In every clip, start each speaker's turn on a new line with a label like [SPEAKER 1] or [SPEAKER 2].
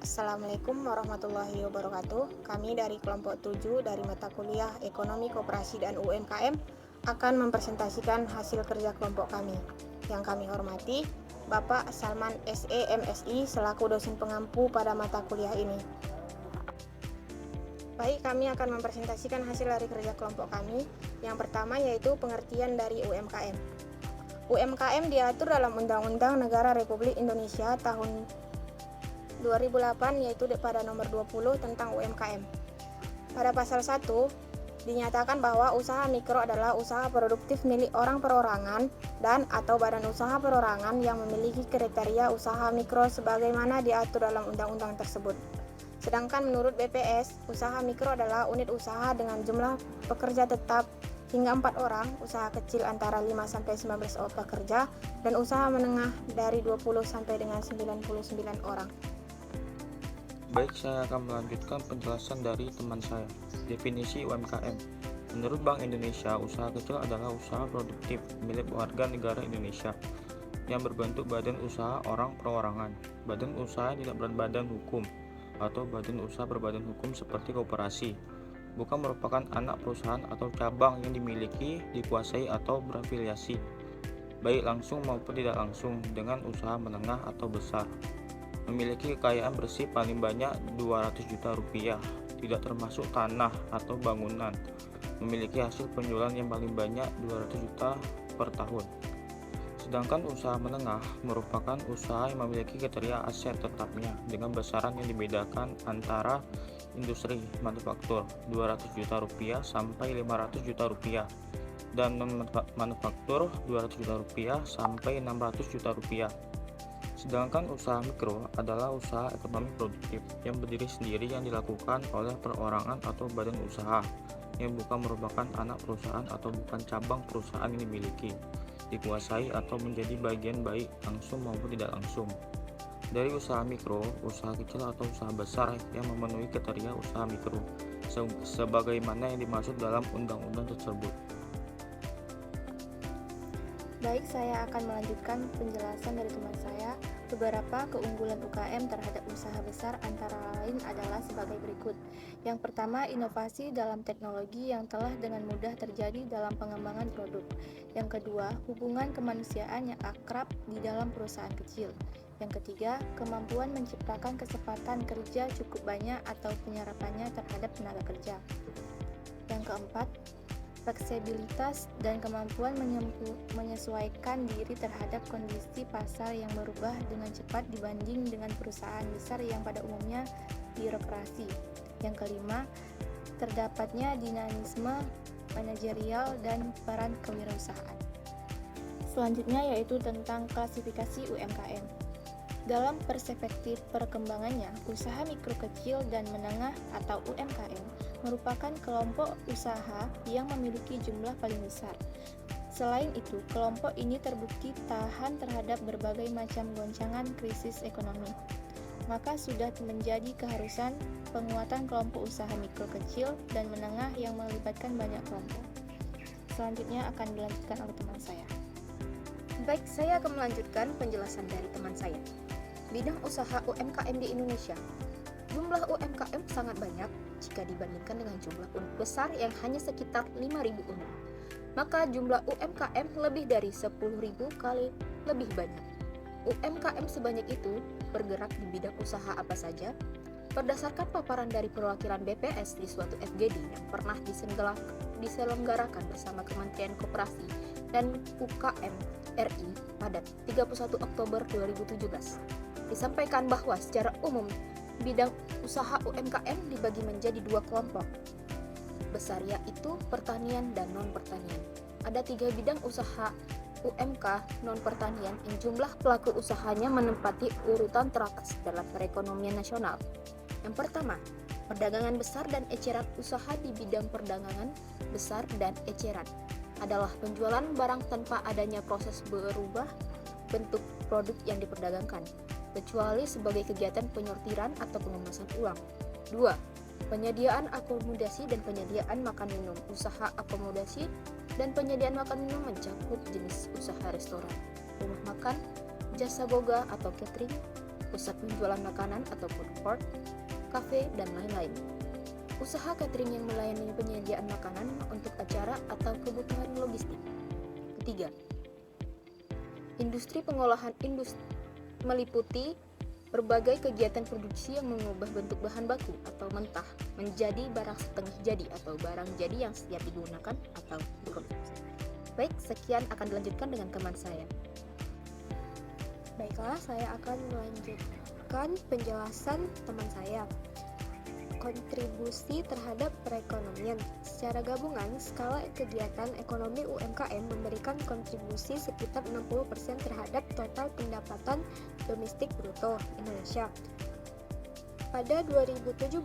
[SPEAKER 1] Assalamualaikum warahmatullahi wabarakatuh. Kami dari kelompok 7 dari mata kuliah Ekonomi, Koperasi, dan UMKM akan mempresentasikan hasil kerja kelompok kami. Yang kami hormati, Bapak Salman SE MSI selaku dosen pengampu pada mata kuliah ini. Baik, kami akan mempresentasikan hasil dari kerja kelompok kami. Yang pertama yaitu pengertian dari UMKM. UMKM diatur dalam Undang-Undang Negara Republik Indonesia tahun 2008 yaitu pada nomor 20 tentang UMKM. Pada pasal 1 dinyatakan bahwa usaha mikro adalah usaha produktif milik orang perorangan dan atau badan usaha perorangan yang memiliki kriteria usaha mikro sebagaimana diatur dalam undang-undang tersebut. Sedangkan menurut BPS, usaha mikro adalah unit usaha dengan jumlah pekerja tetap hingga 4 orang, usaha kecil antara 5-19 pekerja, dan usaha menengah dari 20 sampai dengan 99 orang.
[SPEAKER 2] Baik, saya akan melanjutkan penjelasan dari teman saya. Definisi UMKM. Menurut Bank Indonesia, usaha kecil adalah usaha produktif milik warga negara Indonesia yang berbentuk badan usaha orang perorangan. Badan usaha tidak berbadan hukum atau badan usaha berbadan hukum seperti koperasi. Bukan merupakan anak perusahaan atau cabang yang dimiliki, dikuasai atau berafiliasi, baik langsung maupun tidak langsung, dengan usaha menengah atau besar. Memiliki kekayaan bersih paling banyak 200 juta rupiah, tidak termasuk tanah atau bangunan. Memiliki hasil penjualan yang paling banyak 200 juta per tahun. Sedangkan usaha menengah merupakan usaha yang memiliki kriteria aset tetapnya dengan besaran yang dibedakan antara industri manufaktur 200 juta rupiah sampai 500 juta rupiah dan non-manufaktur 200 juta rupiah sampai 600 juta rupiah. Sedangkan usaha mikro adalah usaha ekonomi produktif yang berdiri sendiri yang dilakukan oleh perorangan atau badan usaha yang bukan merupakan anak perusahaan atau bukan cabang perusahaan yang dimiliki, dikuasai atau menjadi bagian baik langsung maupun tidak langsung dari usaha mikro, usaha kecil atau usaha besar yang memenuhi kriteria usaha mikro sebagaimana yang dimaksud dalam undang-undang tersebut.
[SPEAKER 1] Baik, saya akan melanjutkan penjelasan dari teman saya. Beberapa keunggulan UKM terhadap usaha besar antara lain adalah sebagai berikut. Yang pertama, inovasi dalam teknologi yang telah dengan mudah terjadi dalam pengembangan produk. Yang kedua, hubungan kemanusiaan yang akrab di dalam perusahaan kecil. Yang ketiga, kemampuan menciptakan kesempatan kerja cukup banyak atau penyerapannya terhadap tenaga kerja. Yang keempat, fleksibilitas dan kemampuan menyesuaikan diri terhadap kondisi pasar yang berubah dengan cepat dibanding dengan perusahaan besar yang pada umumnya birokrasi. Yang kelima, terdapatnya dinamisme manajerial dan peran kewirausahaan. Selanjutnya yaitu tentang klasifikasi UMKM. Dalam perspektif perkembangannya, usaha mikro kecil dan menengah atau UMKM merupakan kelompok usaha yang memiliki jumlah paling besar. Selain itu, kelompok ini terbukti tahan terhadap berbagai macam goncangan krisis ekonomi. Maka sudah menjadi keharusan penguatan kelompok usaha mikro kecil dan menengah yang melibatkan banyak kelompok. Selanjutnya akan dilanjutkan oleh teman saya. Baik, saya akan melanjutkan penjelasan dari teman saya. Bidang usaha UMKM di Indonesia. Jumlah UMKM sangat banyak jika dibandingkan dengan jumlah unit besar yang hanya sekitar 5.000 unit. Maka jumlah UMKM lebih dari 10.000 kali lebih banyak. UMKM sebanyak itu bergerak di bidang usaha apa saja? Berdasarkan paparan dari perwakilan BPS di suatu FGD yang pernah diselenggarakan bersama Kementerian Koperasi dan UKM RI pada 31 Oktober 2017. Disampaikan bahwa secara umum bidang usaha UMKM dibagi menjadi 2 kelompok besar, yaitu pertanian dan non-pertanian. Ada 3 bidang usaha UMK non-pertanian yang jumlah pelaku usahanya menempati urutan teratas dalam perekonomian nasional. Yang pertama, perdagangan besar dan eceran. Usaha di bidang perdagangan besar dan eceran adalah penjualan barang tanpa adanya proses berubah bentuk produk yang diperdagangkan, kecuali sebagai kegiatan penyortiran atau pengemasan ulang. 2. Penyediaan akomodasi dan penyediaan makan minum. Usaha akomodasi dan penyediaan makan minum mencakup jenis usaha restoran, rumah makan, jasa boga atau catering, pusat penjualan makanan atau food court, kafe, dan lain-lain. Usaha catering yang melayani penyediaan makanan untuk acara atau kebutuhan logistik. Ketiga, industri pengolahan meliputi berbagai kegiatan produksi yang mengubah bentuk bahan baku atau mentah menjadi barang setengah jadi atau barang jadi yang siap digunakan atau diproduksi. Baik, sekian akan dilanjutkan dengan teman saya. Baiklah, saya akan melanjutkan penjelasan teman saya. Kontribusi terhadap perekonomian. Secara gabungan, skala kegiatan ekonomi UMKM memberikan kontribusi sekitar 60% terhadap total pendapatan domestik bruto Indonesia. Pada 2017,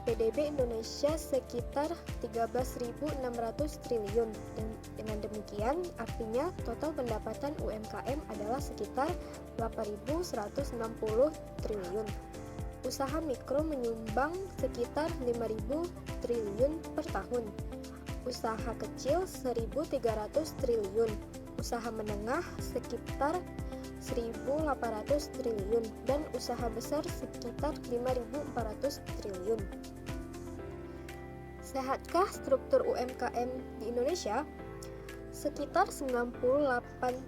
[SPEAKER 1] PDB Indonesia sekitar 13.600 triliun. Dengan demikian, artinya total pendapatan UMKM adalah sekitar 8.160 triliun. Usaha mikro menyumbang sekitar 5.000 triliun per tahun. Usaha kecil 1.300 triliun. Usaha menengah sekitar 1.800 triliun dan usaha besar sekitar 5.400 triliun. Sehatkah struktur UMKM di Indonesia? Sekitar 98,7%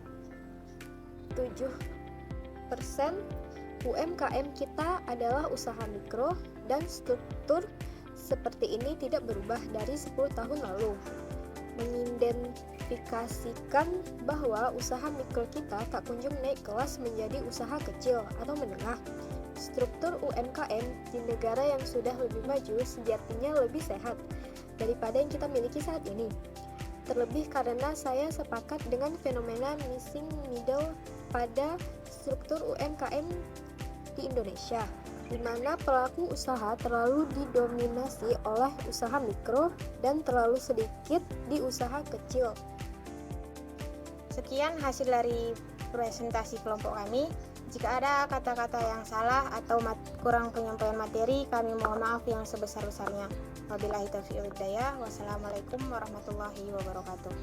[SPEAKER 1] UMKM kita adalah usaha mikro dan struktur seperti ini tidak berubah dari 10 tahun lalu. Mengidentifikasikan bahwa usaha mikro kita tak kunjung naik kelas menjadi usaha kecil atau menengah. Struktur UMKM di negara yang sudah lebih maju sejatinya lebih sehat daripada yang kita miliki saat ini. Terlebih karena saya sepakat dengan fenomena missing middle pada struktur UMKM di Indonesia, di mana pelaku usaha terlalu didominasi oleh usaha mikro dan terlalu sedikit di usaha kecil.
[SPEAKER 3] Sekian hasil dari presentasi kelompok kami. Jika ada kata-kata yang salah atau kurang penyampaian materi, kami mohon maaf yang sebesar-besarnya. Wabillahi taufiq wal hidayah. Wassalamualaikum warahmatullahi wabarakatuh.